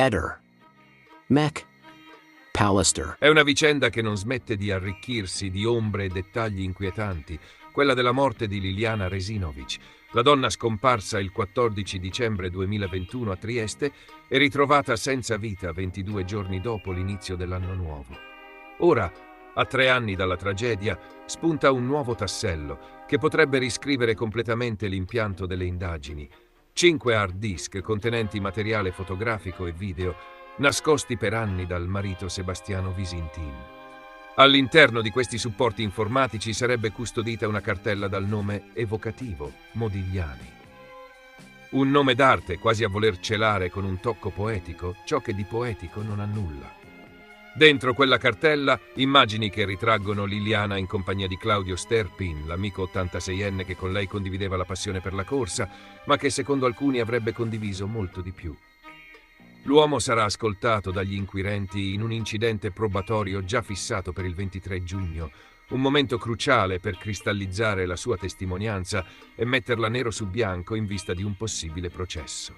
Eder. Mac Pallister. È una vicenda che non smette di arricchirsi di ombre e dettagli inquietanti, quella della morte di Liliana Resinovic, la donna scomparsa il 14 dicembre 2021 a Trieste e ritrovata senza vita 22 giorni dopo l'inizio dell'anno nuovo. Ora, a 3 anni dalla tragedia, spunta un nuovo tassello che potrebbe riscrivere completamente l'impianto delle indagini. 5 hard disk contenenti materiale fotografico e video nascosti per anni dal marito Sebastiano Visintin. All'interno di questi supporti informatici sarebbe custodita una cartella dal nome evocativo, Modigliani. Un nome d'arte quasi a voler celare con un tocco poetico ciò che di poetico non ha nulla. Dentro quella cartella immagini che ritraggono Liliana in compagnia di Claudio Sterpin, l'amico 86enne che con lei condivideva la passione per la corsa, ma che secondo alcuni avrebbe condiviso molto di più. L'uomo sarà ascoltato dagli inquirenti in un incidente probatorio già fissato per il 23 giugno, un momento cruciale per cristallizzare la sua testimonianza e metterla nero su bianco in vista di un possibile processo.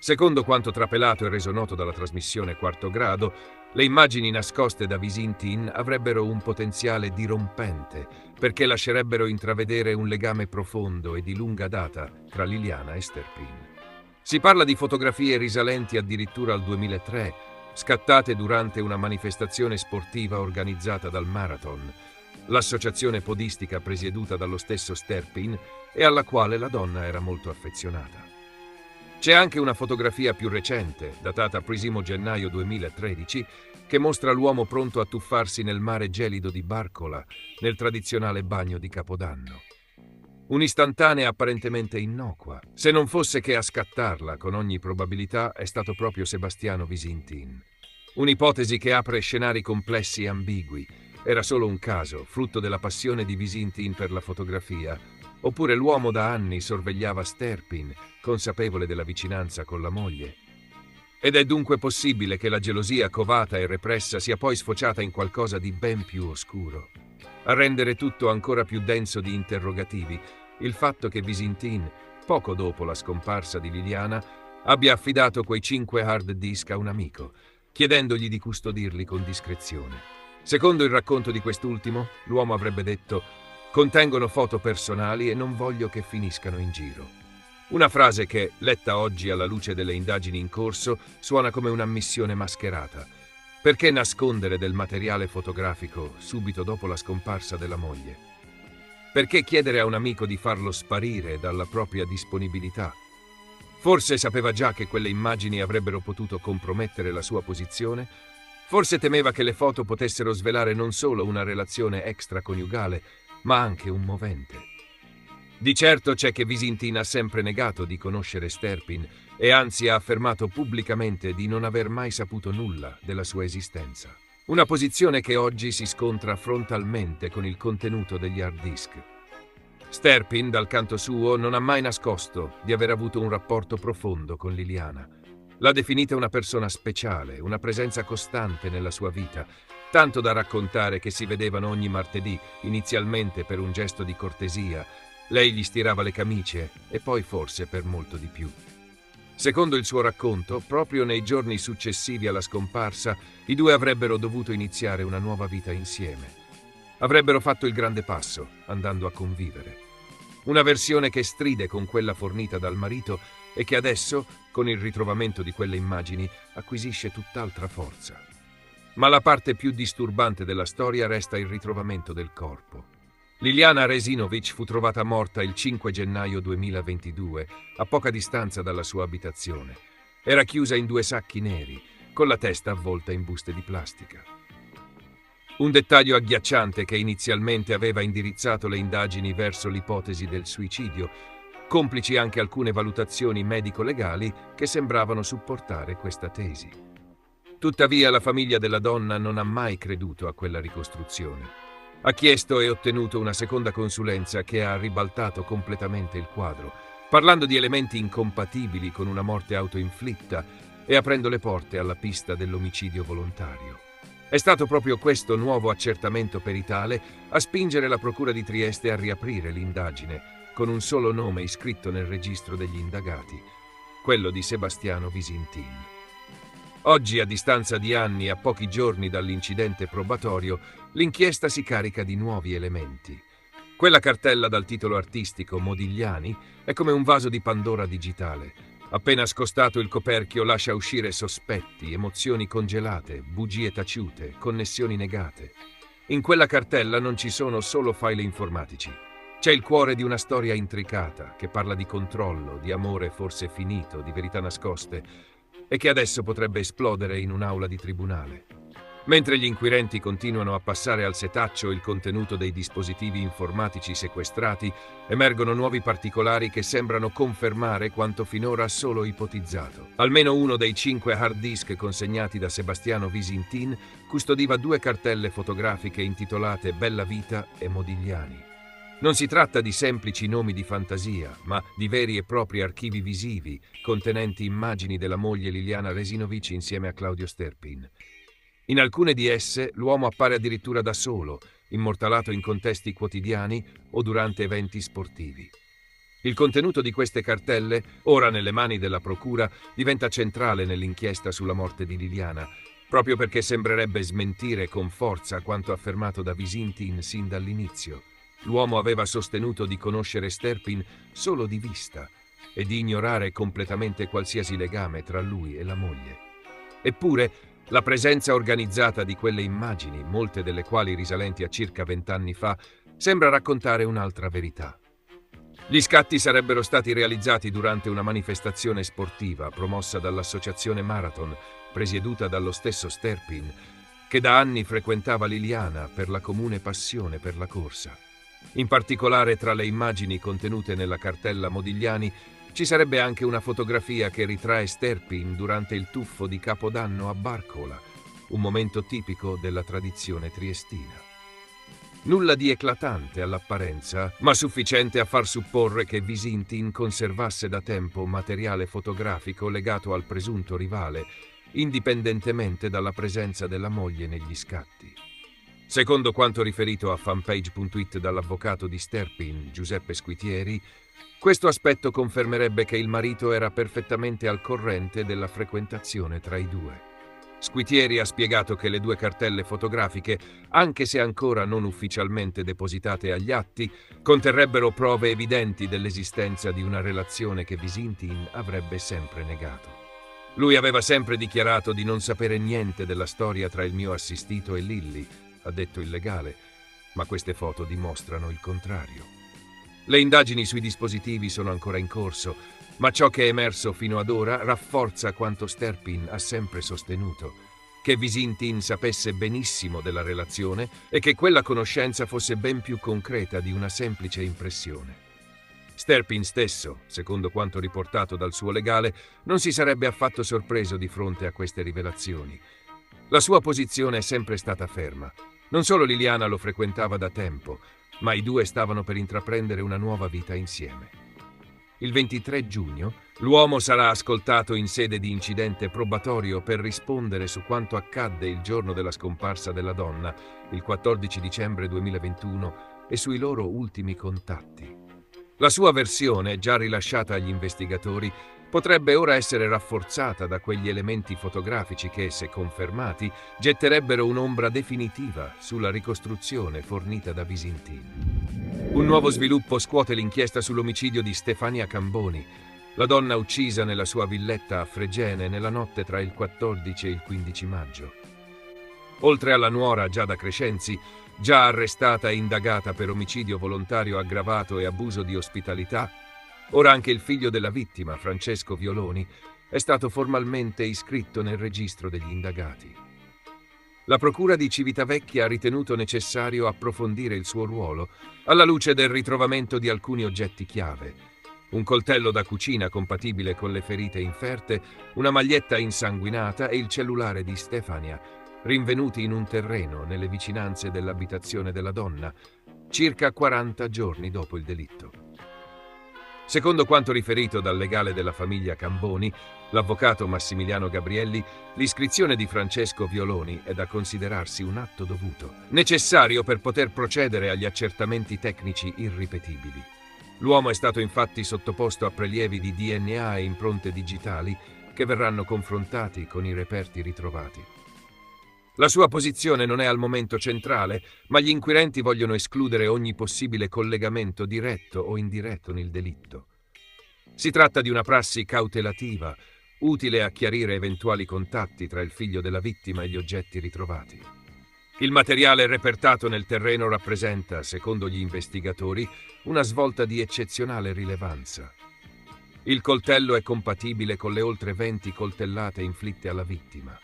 Secondo quanto trapelato e reso noto dalla trasmissione Quarto Grado, le immagini nascoste da Visintin avrebbero un potenziale dirompente, perché lascerebbero intravedere un legame profondo e di lunga data tra Liliana e Sterpin. Si parla di fotografie risalenti addirittura al 2003, scattate durante una manifestazione sportiva organizzata dal Marathon, l'associazione podistica presieduta dallo stesso Sterpin e alla quale la donna era molto affezionata. C'è anche una fotografia più recente, datata 1 gennaio 2013, che mostra l'uomo pronto a tuffarsi nel mare gelido di Barcola, nel tradizionale bagno di Capodanno. Un'istantanea apparentemente innocua, se non fosse che a scattarla, con ogni probabilità, è stato proprio Sebastiano Visintin. Un'ipotesi che apre scenari complessi e ambigui. Era solo un caso, frutto della passione di Visintin per la fotografia, oppure l'uomo da anni sorvegliava Sterpin, consapevole della vicinanza con la moglie. Ed è dunque possibile che la gelosia covata e repressa sia poi sfociata in qualcosa di ben più oscuro. A rendere tutto ancora più denso di interrogativi, il fatto che Visintin, poco dopo la scomparsa di Liliana, abbia affidato quei 5 hard disk a un amico, chiedendogli di custodirli con discrezione. Secondo il racconto di quest'ultimo, l'uomo avrebbe detto: «Contengono foto personali e non voglio che finiscano in giro». Una frase che, letta oggi alla luce delle indagini in corso, suona come un'ammissione mascherata. Perché nascondere del materiale fotografico subito dopo la scomparsa della moglie? Perché chiedere a un amico di farlo sparire dalla propria disponibilità? Forse sapeva già che quelle immagini avrebbero potuto compromettere la sua posizione? Forse temeva che le foto potessero svelare non solo una relazione extraconiugale, ma anche un movente. Di certo c'è che Visintin ha sempre negato di conoscere Sterpin e anzi ha affermato pubblicamente di non aver mai saputo nulla della sua esistenza. Una posizione che oggi si scontra frontalmente con il contenuto degli hard disk. Sterpin, dal canto suo, non ha mai nascosto di aver avuto un rapporto profondo con Liliana. L'ha definita una persona speciale, una presenza costante nella sua vita, tanto da raccontare che si vedevano ogni martedì, inizialmente per un gesto di cortesia. Lei gli stirava le camicie e poi forse per molto di più. Secondo il suo racconto, proprio nei giorni successivi alla scomparsa, i due avrebbero dovuto iniziare una nuova vita insieme. Avrebbero fatto il grande passo, andando a convivere. Una versione che stride con quella fornita dal marito e che adesso, con il ritrovamento di quelle immagini, acquisisce tutt'altra forza. Ma la parte più disturbante della storia resta il ritrovamento del corpo. Liliana Resinovic fu trovata morta il 5 gennaio 2022, a poca distanza dalla sua abitazione. Era chiusa in 2 sacchi neri, con la testa avvolta in buste di plastica. Un dettaglio agghiacciante che inizialmente aveva indirizzato le indagini verso l'ipotesi del suicidio, complici anche alcune valutazioni medico-legali che sembravano supportare questa tesi. Tuttavia la famiglia della donna non ha mai creduto a quella ricostruzione. Ha chiesto e ottenuto una seconda consulenza che ha ribaltato completamente il quadro, parlando di elementi incompatibili con una morte autoinflitta e aprendo le porte alla pista dell'omicidio volontario. È stato proprio questo nuovo accertamento peritale a spingere la Procura di Trieste a riaprire l'indagine, con un solo nome iscritto nel registro degli indagati, quello di Sebastiano Visintin. Oggi, a distanza di anni e a pochi giorni dall'incidente probatorio, l'inchiesta si carica di nuovi elementi. Quella cartella dal titolo artistico Modigliani è come un vaso di Pandora digitale. Appena scostato il coperchio lascia uscire sospetti, emozioni congelate, bugie taciute, connessioni negate. In quella cartella non ci sono solo file informatici. C'è il cuore di una storia intricata che parla di controllo, di amore forse finito, di verità nascoste e che adesso potrebbe esplodere in un'aula di tribunale. Mentre gli inquirenti continuano a passare al setaccio il contenuto dei dispositivi informatici sequestrati, emergono nuovi particolari che sembrano confermare quanto finora solo ipotizzato. Almeno uno dei 5 hard disk consegnati da Sebastiano Visintin custodiva 2 cartelle fotografiche intitolate Bella Vita e Modigliani. Non si tratta di semplici nomi di fantasia, ma di veri e propri archivi visivi, contenenti immagini della moglie Liliana Resinovic insieme a Claudio Sterpin. In alcune di esse l'uomo appare addirittura da solo, immortalato in contesti quotidiani o durante eventi sportivi. Il contenuto di queste cartelle, ora nelle mani della procura, diventa centrale nell'inchiesta sulla morte di Liliana, proprio perché sembrerebbe smentire con forza quanto affermato da Visintin sin dall'inizio. L'uomo aveva sostenuto di conoscere Sterpin solo di vista e di ignorare completamente qualsiasi legame tra lui e la moglie. Eppure, la presenza organizzata di quelle immagini, molte delle quali risalenti a circa 20 anni fa, sembra raccontare un'altra verità. Gli scatti sarebbero stati realizzati durante una manifestazione sportiva promossa dall'associazione Marathon, presieduta dallo stesso Sterpin, che da anni frequentava Liliana per la comune passione per la corsa. In particolare, tra le immagini contenute nella cartella Modigliani ci sarebbe anche una fotografia che ritrae Sterpin durante il tuffo di Capodanno a Barcola, un momento tipico della tradizione triestina. Nulla di eclatante all'apparenza, ma sufficiente a far supporre che Visintin conservasse da tempo materiale fotografico legato al presunto rivale, indipendentemente dalla presenza della moglie negli scatti. Secondo quanto riferito a fanpage.it dall'avvocato di Sterpin, Giuseppe Squitieri, questo aspetto confermerebbe che il marito era perfettamente al corrente della frequentazione tra i due. Squitieri ha spiegato che le 2 cartelle fotografiche, anche se ancora non ufficialmente depositate agli atti, conterrebbero prove evidenti dell'esistenza di una relazione che Visintin avrebbe sempre negato. Lui aveva sempre dichiarato di non sapere niente della storia tra il mio assistito e Lilly, ha detto il legale, ma queste foto dimostrano il contrario. Le indagini sui dispositivi sono ancora in corso, ma ciò che è emerso fino ad ora rafforza quanto Sterpin ha sempre sostenuto, che Visintin sapesse benissimo della relazione e che quella conoscenza fosse ben più concreta di una semplice impressione. Sterpin stesso, secondo quanto riportato dal suo legale, non si sarebbe affatto sorpreso di fronte a queste rivelazioni. La sua posizione è sempre stata ferma. Non solo Liliana lo frequentava da tempo, ma i due stavano per intraprendere una nuova vita insieme. Il 23 giugno l'uomo sarà ascoltato in sede di incidente probatorio per rispondere su quanto accadde il giorno della scomparsa della donna, il 14 dicembre 2021, e sui loro ultimi contatti. La sua versione, già rilasciata agli investigatori, potrebbe ora essere rafforzata da quegli elementi fotografici che, se confermati, getterebbero un'ombra definitiva sulla ricostruzione fornita da Visintin. Un nuovo sviluppo scuote l'inchiesta sull'omicidio di Stefania Camboni, la donna uccisa nella sua villetta a Fregene nella notte tra il 14 e il 15 maggio. Oltre alla nuora Giada Crescenzi, già arrestata e indagata per omicidio volontario aggravato e abuso di ospitalità, ora anche il figlio della vittima, Francesco Violoni, è stato formalmente iscritto nel registro degli indagati. La Procura di Civitavecchia ha ritenuto necessario approfondire il suo ruolo alla luce del ritrovamento di alcuni oggetti chiave: un coltello da cucina compatibile con le ferite inferte, una maglietta insanguinata e il cellulare di Stefania, rinvenuti in un terreno nelle vicinanze dell'abitazione della donna, circa 40 giorni dopo il delitto. Secondo quanto riferito dal legale della famiglia Camboni, l'avvocato Massimiliano Gabrielli, l'iscrizione di Francesco Violoni è da considerarsi un atto dovuto, necessario per poter procedere agli accertamenti tecnici irripetibili. L'uomo è stato infatti sottoposto a prelievi di DNA e impronte digitali che verranno confrontati con i reperti ritrovati. La sua posizione non è al momento centrale, ma gli inquirenti vogliono escludere ogni possibile collegamento diretto o indiretto nel delitto. Si tratta di una prassi cautelativa, utile a chiarire eventuali contatti tra il figlio della vittima e gli oggetti ritrovati. Il materiale repertato nel terreno rappresenta, secondo gli investigatori, una svolta di eccezionale rilevanza. Il coltello è compatibile con le oltre 20 coltellate inflitte alla vittima.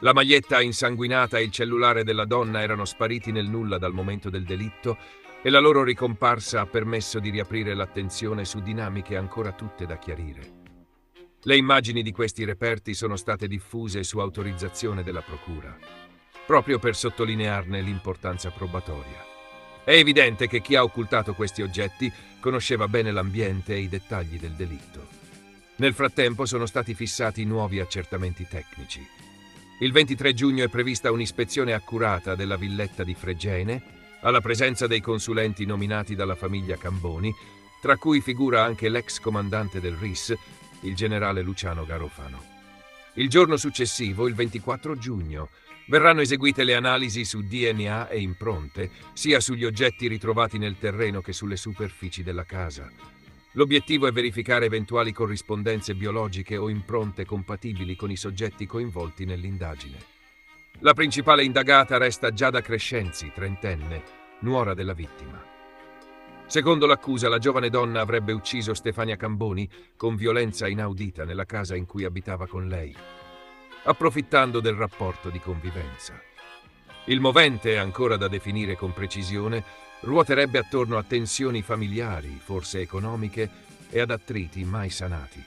La maglietta insanguinata e il cellulare della donna erano spariti nel nulla dal momento del delitto e la loro ricomparsa ha permesso di riaprire l'attenzione su dinamiche ancora tutte da chiarire. Le immagini di questi reperti sono state diffuse su autorizzazione della procura, proprio per sottolinearne l'importanza probatoria. È evidente che chi ha occultato questi oggetti conosceva bene l'ambiente e i dettagli del delitto. Nel frattempo sono stati fissati nuovi accertamenti tecnici. Il 23 giugno è prevista un'ispezione accurata della villetta di Fregene, alla presenza dei consulenti nominati dalla famiglia Camboni, tra cui figura anche l'ex comandante del RIS, il generale Luciano Garofano. Il giorno successivo, il 24 giugno, verranno eseguite le analisi su DNA e impronte, sia sugli oggetti ritrovati nel terreno che sulle superfici della casa. L'obiettivo è verificare eventuali corrispondenze biologiche o impronte compatibili con i soggetti coinvolti nell'indagine. La principale indagata resta Giada Crescenzi, trentenne, nuora della vittima. Secondo l'accusa, la giovane donna avrebbe ucciso Stefania Camboni con violenza inaudita nella casa in cui abitava con lei, approfittando del rapporto di convivenza. Il movente, ancora da definire con precisione, ruoterebbe attorno a tensioni familiari, forse economiche, e ad attriti mai sanati.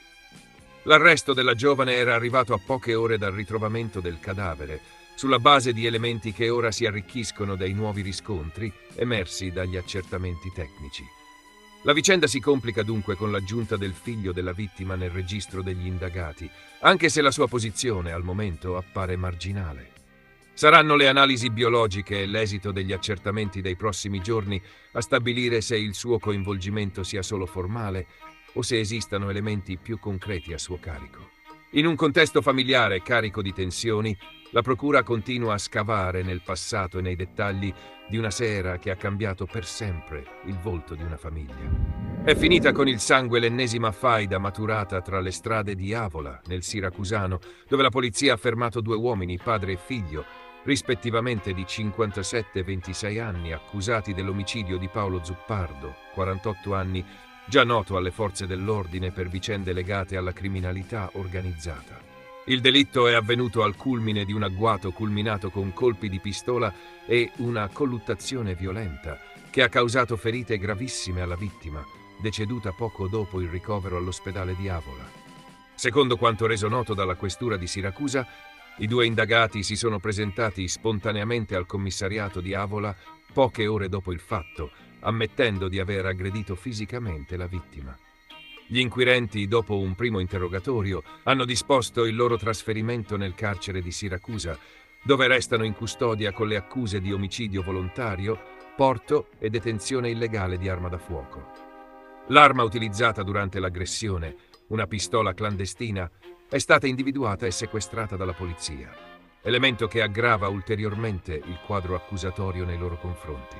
L'arresto della giovane era arrivato a poche ore dal ritrovamento del cadavere, sulla base di elementi che ora si arricchiscono dai nuovi riscontri emersi dagli accertamenti tecnici. La vicenda si complica dunque con l'aggiunta del figlio della vittima nel registro degli indagati, anche se la sua posizione al momento appare marginale. Saranno le analisi biologiche e l'esito degli accertamenti dei prossimi giorni a stabilire se il suo coinvolgimento sia solo formale o se esistano elementi più concreti a suo carico. In un contesto familiare carico di tensioni, la procura continua a scavare nel passato e nei dettagli di una sera che ha cambiato per sempre il volto di una famiglia. È finita con il sangue l'ennesima faida maturata tra le strade di Avola, nel Siracusano, dove la polizia ha fermato 2 uomini, padre e figlio, rispettivamente di 57 e 26 anni, accusati dell'omicidio di Paolo Zuppardo, 48 anni, già noto alle forze dell'ordine per vicende legate alla criminalità organizzata. Il delitto è avvenuto al culmine di un agguato culminato con colpi di pistola e una colluttazione violenta che ha causato ferite gravissime alla vittima, deceduta poco dopo il ricovero all'ospedale di Avola. Secondo quanto reso noto dalla questura di Siracusa, i 2 indagati si sono presentati spontaneamente al commissariato di Avola poche ore dopo il fatto, ammettendo di aver aggredito fisicamente la vittima. Gli inquirenti, dopo un primo interrogatorio, hanno disposto il loro trasferimento nel carcere di Siracusa, dove restano in custodia con le accuse di omicidio volontario, porto e detenzione illegale di arma da fuoco. L'arma utilizzata durante l'aggressione, una pistola clandestina, è stata individuata e sequestrata dalla polizia, elemento che aggrava ulteriormente il quadro accusatorio nei loro confronti.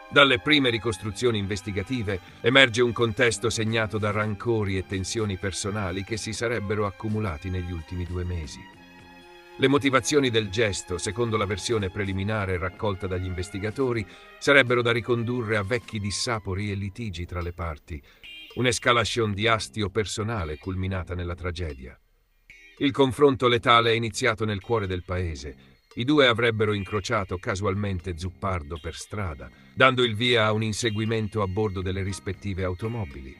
Dalle prime ricostruzioni investigative emerge un contesto segnato da rancori e tensioni personali che si sarebbero accumulati negli ultimi 2 mesi. Le motivazioni del gesto, secondo la versione preliminare raccolta dagli investigatori, sarebbero da ricondurre a vecchi dissapori e litigi tra le parti, un'escalation di astio personale culminata nella tragedia. Il confronto letale è iniziato nel cuore del paese. I 2 avrebbero incrociato casualmente Zuppardo per strada, dando il via a un inseguimento a bordo delle rispettive automobili.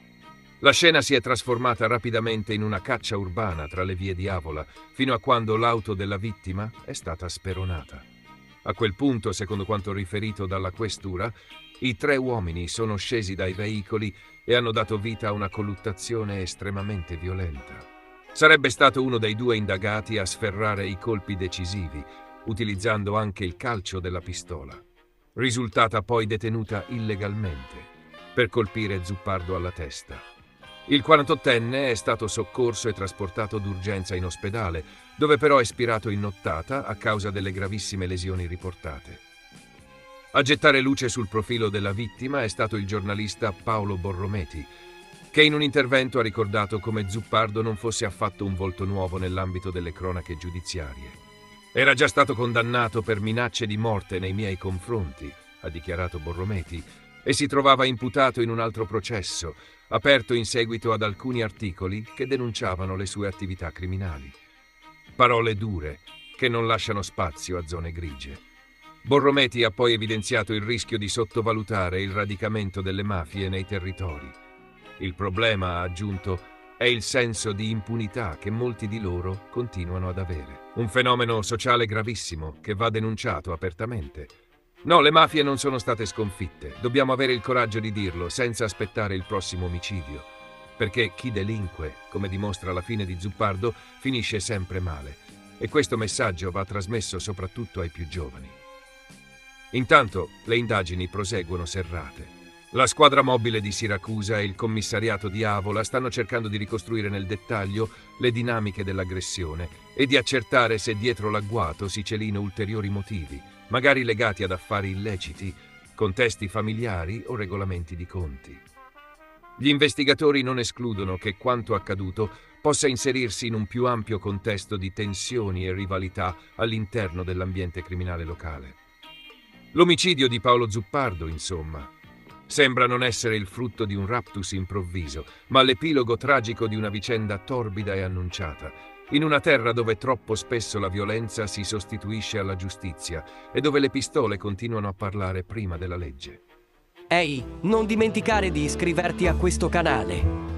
La scena si è trasformata rapidamente in una caccia urbana tra le vie di Avola, fino a quando l'auto della vittima è stata speronata. A quel punto, secondo quanto riferito dalla questura, i 3 uomini sono scesi dai veicoli e hanno dato vita a una colluttazione estremamente violenta. Sarebbe stato uno dei 2 indagati a sferrare i colpi decisivi, utilizzando anche il calcio della pistola, risultata poi detenuta illegalmente, per colpire Zuppardo alla testa. Il 48enne è stato soccorso e trasportato d'urgenza in ospedale, dove però è spirato in nottata a causa delle gravissime lesioni riportate. A gettare luce sul profilo della vittima è stato il giornalista Paolo Borrometi, che in un intervento ha ricordato come Zuppardo non fosse affatto un volto nuovo nell'ambito delle cronache giudiziarie. Era già stato condannato per minacce di morte nei miei confronti, ha dichiarato Borrometi, e si trovava imputato in un altro processo, aperto in seguito ad alcuni articoli che denunciavano le sue attività criminali. Parole dure, che non lasciano spazio a zone grigie. Borrometi ha poi evidenziato il rischio di sottovalutare il radicamento delle mafie nei territori. Il problema, ha aggiunto, è il senso di impunità che molti di loro continuano ad avere. Un fenomeno sociale gravissimo che va denunciato apertamente. No, le mafie non sono state sconfitte. Dobbiamo avere il coraggio di dirlo senza aspettare il prossimo omicidio. Perché chi delinque, come dimostra la fine di Zuppardo, finisce sempre male. E questo messaggio va trasmesso soprattutto ai più giovani. Intanto le indagini proseguono serrate. La squadra mobile di Siracusa e il commissariato di Avola stanno cercando di ricostruire nel dettaglio le dinamiche dell'aggressione e di accertare se dietro l'agguato si celino ulteriori motivi, magari legati ad affari illeciti, contesti familiari o regolamenti di conti. Gli investigatori non escludono che quanto accaduto possa inserirsi in un più ampio contesto di tensioni e rivalità all'interno dell'ambiente criminale locale. L'omicidio di Paolo Zuppardo, insomma, sembra non essere il frutto di un raptus improvviso, ma l'epilogo tragico di una vicenda torbida e annunciata, in una terra dove troppo spesso la violenza si sostituisce alla giustizia e dove le pistole continuano a parlare prima della legge. Ehi, non dimenticare di iscriverti a questo canale.